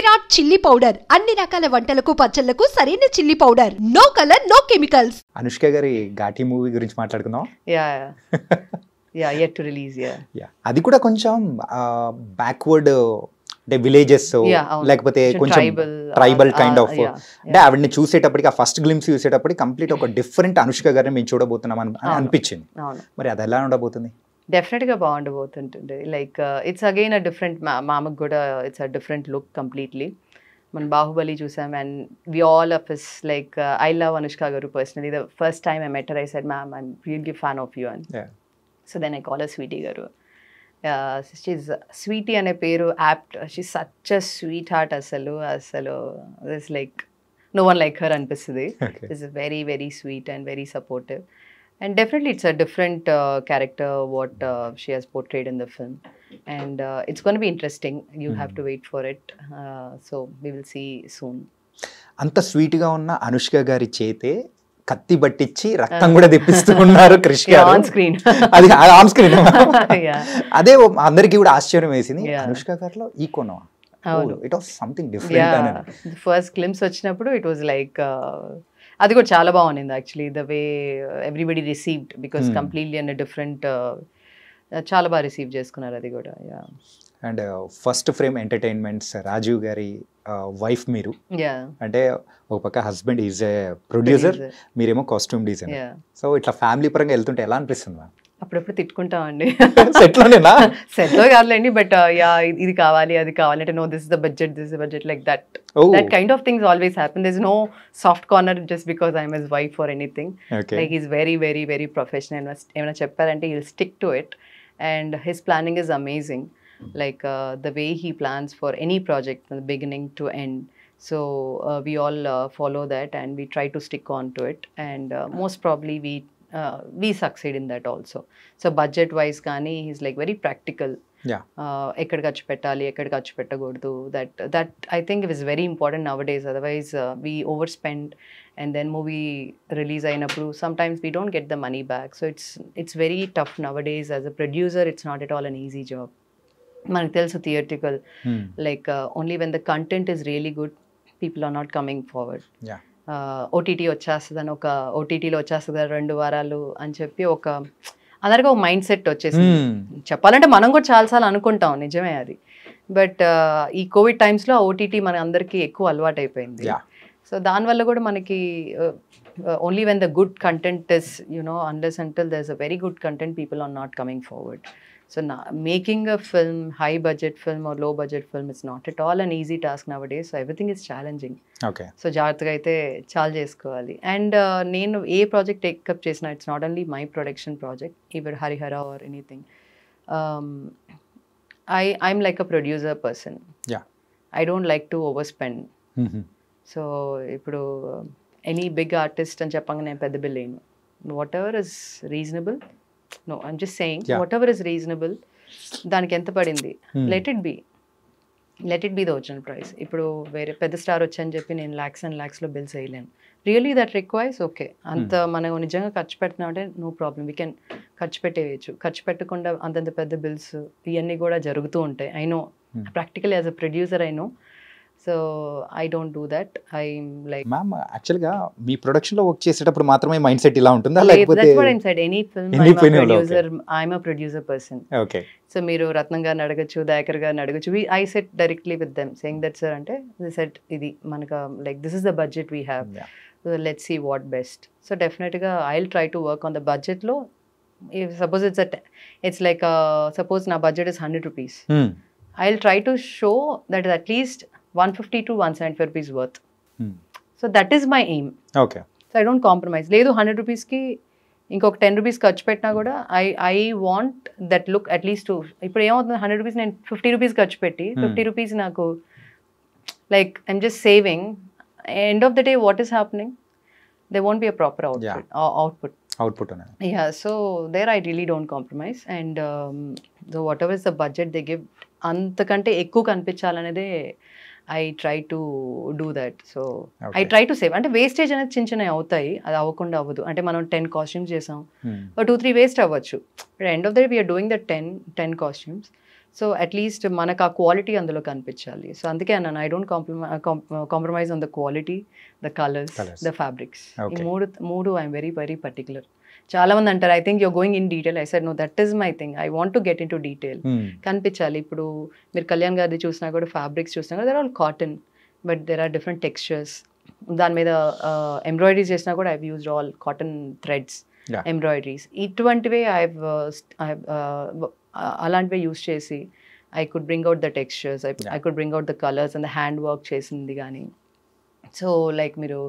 Virat chilli powder అన్ని రకాల వంటలకు పచ్చళ్లకు సరైన chilli powder. No colour no chemicals. Anushka గారి ఘాటి మూవీ గురించి మాట్లాడుకుందాం. yet to release. అది కూడా కొంచెం బ్యాక్వర్డ్ అంటే విలేజెస్ లేకపోతే కొంచెం ట్రైబల్ కైండ్ ఆఫ్ అంటే ఆవిడని చూసేటప్పటికి ఆ ఫస్ట్ గ్లిమ్స్ చూసేటప్పటికి కంప్లీట్ ఒక డిఫరెంట్ అనుష్క గారిని మేము చూడబోతున్నాం అని అనిపించింది. మరి అది ఎలా ఉండబోతుంది? డెఫినెట్ గా బాగుండబోతుంటుంది. Like it's again a different, మామకు కూడా it's a different look completely. మన బాహుబలి చూసాం and we all of us like I love Anushka garu personally. The first time I met her I said ma'am I'm really fan of you అని. So then I call her Sweety garu. She Sweety అనే పేరు apt. She such a sweetheart. అసలు this like no one like her అనిపిస్తుంది. It's very very sweet and very supportive. And definitely it's a different character what she has portrayed in the film. And it's going to be interesting. You have to wait for it. So we will see soon. అంత స్వీట్గా ఉన్న అనుష్క గారి చేతే కత్తి పట్టించి రక్తం కూడా తెప్పిస్తూ ఉన్నారు క్రిష్ గారు ఆన్ స్క్రీన్. అది ఆన్ స్క్రీన్. అదే అందరికీ కూడా ఆశ్చర్యం వేసింది. అనుష్క గారిలో ఈ కోణం it was something different. First glimpse వచ్చినప్పుడు ఇట్ వాజ్ లైక్ అది కూడా చాలా బాగుంది actually. The way everybody received because completely and different. చాలా బాగా రిసీవ్ చేసుకున్నారు అది కూడా. And first frame entertainments Rajeev గారి వైఫ్ మీరు. అంటే ఒక పక్క హస్బెండ్ ఈజ్ ఏ ప్రొడ్యూసర్, మీరేమో కాస్ట్యూమ్ డిజైనర్. సో ఇట్లా ఫ్యామిలీ పరంగా వెళ్తుంటే ఎలా అనిపిస్తుంది? అప్పుడప్పుడు తిట్టుకుంటామండి. సెట్లోనేనా? సెట్లో కాదులేండి, బట్ ఇది కావాలి అది కావాలి అంటే no this is the budget like that. That kind of things always happen. There's no soft corner just because I'm his wife or anything. Like he's very very very professional. Emana chepparante he'll stick to it, and his planning is amazing. Like the way he plans for any project from the beginning to end. So we all follow that and we try to stick on to it, and most probably we succeed in that also. So budget wise kani he's like very practical. ఎక్కడ ఖర్చు పెట్టాలి ఎక్కడ ఖర్చు పెట్టకూడదు, that I think it is very important nowadays. Otherwise we overspend and then movie release అయినప్పుడు sometimes we don't get the money back. So it's very tough nowadays. As a producer it's not at all an easy job. మనకు తెలుసు theatrical like only when the content is really good people are not coming forward. OTT వచ్చేస్తుందని ఒక ఓటీటీలో వచ్చేస్తుంది 2 వారాలు అని చెప్పి ఒక అందరికీ ఒక మైండ్ సెట్ వచ్చేసింది. చెప్పాలంటే మనం కూడా చాలాసార్లు అనుకుంటాం, నిజమే అది. బట్ ఈ కోవిడ్ టైమ్స్లో ఓటీటీ మన అందరికీ ఎక్కువ అలవాటు అయిపోయింది. సో దానివల్ల కూడా మనకి only when the good content is unless until there's a very good content people are not coming forward. So making a film, high budget film or low budget film, is not at all an easy task nowadays. So everything is challenging. Okay. So జాగ్రత్తగా అయితే చాలా చేసుకోవాలి. And నేను ఏ project take up చేసినా it's not only my production project, even Harihara or anything. I'm like a producer person. I don't like to over spend. So ఇప్పుడు any big artist అని చెప్పంగా నేను పెద్ద బిల్ వేయను. What ever is reasonable. No, I'm just saying whatever is reasonable, దానికి ఎంత పడింది, let it be the original price. ఇప్పుడు వేరే పెద్ద స్టార్ వచ్చని చెప్పి నేను lakhs and lakhs లో బిల్స్ వేయలేను. రియలీ దట్ రిక్వైర్స్ ఓకే అంత మనం నిజంగా ఖర్చు పెడుతున్నాం అంటే నో ప్రాబ్లం, వీ కెన్ ఖర్చు పెట్టేయచ్చు. ఖర్చు పెట్టకుండా అంతంత పెద్ద బిల్స్ ఇవన్నీ కూడా జరుగుతూ ఉంటాయి. I know practically as a producer I know. So I don't do that. I'm like ma'am యాక్చువల్గా మీ ప్రొడక్షన్లో వర్క్ చేసేటప్పుడు మాత్రమే మైండ్ సెట్ ఇలా ఉంటుందా, లేకపోతే any film producer I'm a producer person. Okay. So మీరు రత్నం గారిని అడగచ్చు, దయాకర్ గారిని అడగచ్చు. I sat directly with them saying that sir అంటే సెట్ ఇది మనకు like this is the budget we have, let's see what best. So డెఫినెట్గా I will try to work on the బడ్జెట్లో. సపోజ్ ఇట్స్ లైక్ సపోజ్ నా budget is 100 rupees. I will try to show that is at least 150 to 175 rupees worth. So that is my aim. Okay. So I don't compromise. లేదు 100 rupees కి ఇంకొక 10 rupees ఖర్చు పెట్టినా కూడా I want that look at least. ఇప్పుడు ఏమవుతుంది, 100 rupees నేను 50 rupees ఖర్చు పెట్టి 50 rupees నాకు like I'm just saving. End of the day what is happening, they won't be a proper output. Yeah, so there I really don't compromise. And so whatever is the budget they give, అంతకంటే ఎక్కువ కనిపించాలనేదే I try to do that. So I try to save. అంటే wastage అనేది చిన్న చిన్నవి అవుతాయి, అది అవ్వకుండా అవ్వదు. అంటే మనం 10 costumes చేసాం, 2-3 వేస్ట్ అవ్వచ్చు. End of the day we're doing the 10 costumes. So at least మనకు ఆ క్వాలిటీ అందులో కనిపించాలి. సో అందుకే అన్నాను, I don't compromise on the quality, the colours, the fabrics. ఈ మూడు ఐఎమ్ వెరీ వెరీ పర్టికులర్. చాలా మంది అంటారు, I think you're going in detail. I said no, that is my thing. I want to get into detail. కనిపించాలి. ఇప్పుడు మీరు కళ్యాణ్ గారిది చూసినా కూడా, ఫ్యాబ్రిక్స్ చూసినా కూడా, they're all cotton, but there are different textures. దాని మీద ఎంబ్రాయిడరీస్ చేసినా కూడా I've used all cotton threads, embroideries. ఇటువంటివే అలాంటివే యూజ్ చేసి I could bring out the textures, I could bring out the colours and the hand work చేసింది. కానీ so like మీరు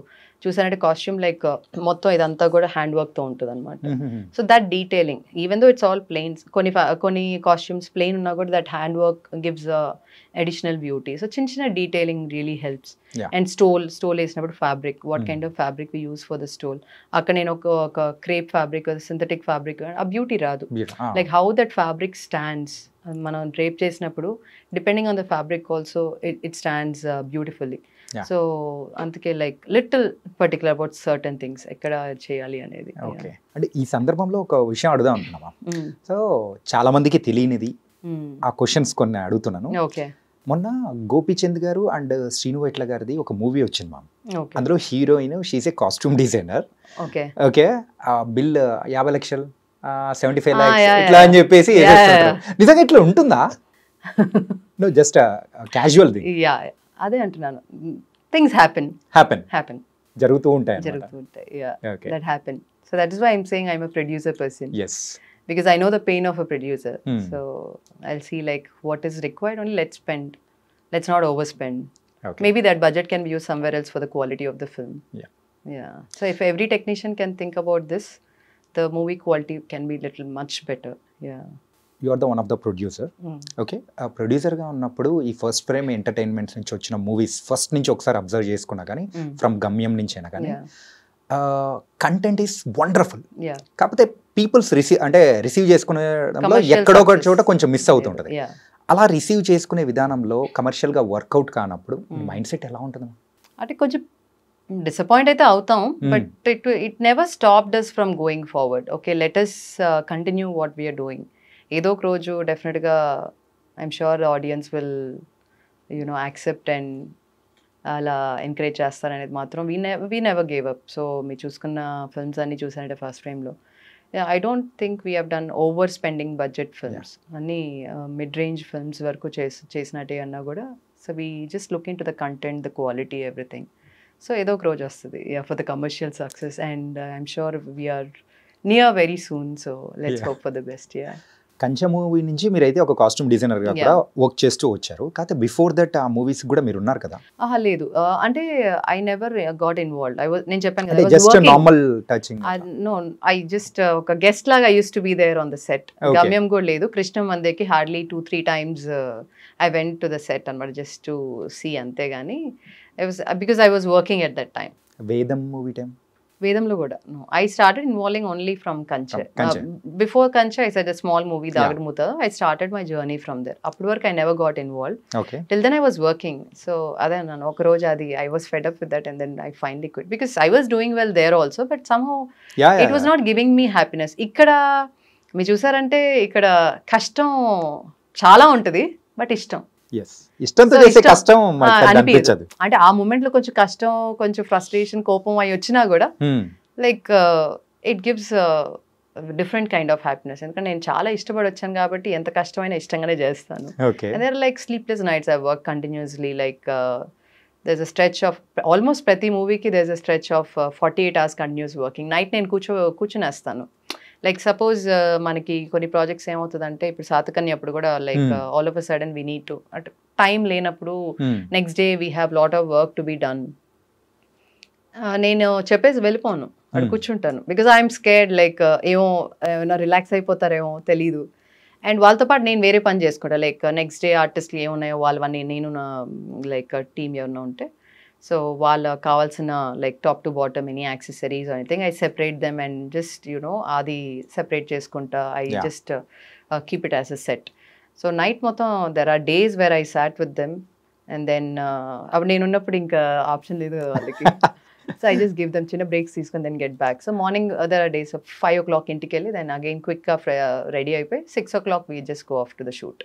చూసారంటే కాస్ట్యూమ్ లైక్ మొత్తం ఇదంతా కూడా హ్యాండ్ వర్క్తో ఉంటుంది అనమాట. So that detailing, even though it's all plains, కొన్ని కాస్ట్యూమ్స్ ప్లెయిన్ ఉన్నా కూడా that hand work gives additional beauty. So చిన్న చిన్న detailing really helps. And stole వేసినప్పుడు fabric, what kind of fabric we use for the stole. అక్కడ నేను ఒక crepe fabric, synthetic fabric, ఆ బ్యూటీ రాదు. Like how that fabric stands, మనం drape చేసినప్పుడు depending on the fabric also it stands beautifully. So అందుకే like little particular about certain things ఎక్కడ చేయాలి అనేది. ఓకే, అంటే ఈ సందర్భంలో ఒక విషయం అడుగుదాం అనుకున్నామా. సో చాలా మందికి తెలియనిది ఆ క్వశ్చన్స్ కొన్ని అడుగుతున్నాను. ఓకే, మొన్న గోపీచంద్ గారు అండ్ శ్రీను వైట్ల గారిది ఒక మూవీ వచ్చింది మ్యామ్. అందులో heroine she's a costume designer. Okay okay, bill 50 లక్షలు 75 lakhs ఇట్లా అని చెప్పేసి నిజంగా ఇట్లా ఉంటుందా? No, just casual thing. అదే అంటున్నాను, థింగ్స్ హ్యాపెన్ జరుగుతూ ఉంటాయి. That happen. So that is why I'm saying I'm a producer person. Yes. Because I know the pain of a producer. So I'll see like what is required, only let's spend. Let's not overspend. Okay. Maybe that budget can be used somewhere else for the quality of the film. Yeah. So if every technician can think about this, the movie quality can be little much better. Yeah. You are the one of the producer. Okay, ప్రొడ్యూసర్గా ఉన్నప్పుడు ఈ first frame entertainments నుంచి వచ్చిన movies first నుంచి ఒకసారి observe చేసుకున్నా కానీ, from గమ్యం నుంచి అయినా కానీ, కంటెంట్ ఈస్ వండర్ఫుల్. కాకపోతే పీపుల్స్ రిసీవ్ చేసుకునేలో ఎక్కడో ఒక చోట కొంచెం మిస్ అవుతుంటుంది. అలా రిసీవ్ చేసుకునే విధానంలో కమర్షియల్గా వర్కౌట్ కానప్పుడు మైండ్ సెట్ ఎలా ఉంటుంది? అంటే కొంచెం డిసప్పాయింట్ అయితే అవుతాం, but it never stopped us from going forward. Okay, let us continue what we're doing. ఏదో ఒక రోజు డెఫినెట్గా I'm sure audience will accept and అలా ఎంకరేజ్ చేస్తారనేది మాత్రం we never gave up. So మీరు చూసుకున్న ఫిల్మ్స్ అన్నీ చూసారంటే ఫస్ట్ ఫ్రేమ్లో, I don't think we have done over spending budget films. అన్నీ మిడ్ రేంజ్ ఫిల్మ్స్ వరకు చేసినట్టే అన్నా కూడా. So we just look into the content, the quality, everything. So ఏదో ఒక రోజు వస్తుంది for the commercial success, and I'm sure we're near very soon. So let's hope for the best. Kanche movie నుంచి మీరైతే ఒక కాస్ట్యూమ్ డిజైనర్గా కూడా work చేస్తూ వచ్చారు. కాకపోతే బిఫోర్ దట్ ఆ మూవీస్ కూడా మీరు ఉన్నారు కదా? లేదు, అంటే ఐ నెవర్ గాట్ ఇన్వాల్వ్డ్. నేను చెప్పాను కదా, just normal touching. No, I just ఒక గెస్ట్ లాగా I used to be there on the set. Gamyam కూడా లేదు. కృష్ణ మందేకి hardly 2-3 times I went to the set అనమాట, జస్ట్ టు సీ, అంతే. కానీ because I was working at that time. Vedam movie time? వేదంలో కూడా I started involving only from Kanche. Before Kanche I said a small movie Dagudumootha. I started my journey from there. అప్పటి వరకు I never got involved. Till then I was working. So అదే అన్నాను, ఒక రోజు అది I was fed up with that and then I finally quit, because I was doing well there also, but somehow it was not giving me happiness. ఇక్కడ మీరు చూసారంటే ఇక్కడ కష్టం చాలా ఉంటుంది, బట్ ఇష్టం అనిపించదు. అంటే ఆ మూమెంట్ లో కొంచెం కష్టం, కొంచెం ఫ్రస్ట్రేషన్, కోపం అవి వచ్చినా కూడా like it gives different kind of happiness. ఎందుకంటే నేను చాలా ఇష్టపడి వచ్చాను కాబట్టి ఎంత కష్టమైనా ఇష్టంగానే చేస్తాను. There like sleepless nights I work continuously. Like there's a stretch of almost ప్రతి మూవీకి there's a stretch of 48 hours continuous working. Night నేను కూర్చునేస్తాను. లైక్ సపోజ్ మనకి కొన్ని ప్రాజెక్ట్స్ ఏమవుతుందంటే, ఇప్పుడు సాతకన్య అప్పుడు కూడా like all of a sudden we need to, అంటే టైం లేనప్పుడు next day we have lot of work to be done. నేను చెప్పేసి వెళ్ళిపోను, అక్కడ కూర్చుంటాను. బికాజ్ ఐఎమ్ స్కేర్డ్, లైక్ ఏమైనా రిలాక్స్ అయిపోతారేమో తెలీదు. అండ్ వాళ్ళతో పాటు నేను వేరే పని చేసుకుంటా. లైక్ నెక్స్ట్ డే ఆర్టిస్ట్లు ఏమున్నాయో వాళ్ళవన్నీ, నేను నా లైక్ టీమ్ ఏమన్నా ఉంటే, సో వాళ్ళకి కావాల్సిన like top to bottom any accessories anything I separate them and just అది సెపరేట్ చేసుకుంటా. I just keep it as a set. So night మొత్తం there are days where I sat with them and then అప్పుడు నేను ఉన్నప్పుడు ఇంకా option లేదు వాళ్ళకి. So I just give them చిన్న బ్రేక్స్ తీసుకొని then get back. So morning there are days 5 o'clock ఇంటికి వెళ్ళి దెన్ అగైన్ క్విక్గా రెడీ అయిపోయి 6 o'clock we just go off to the shoot.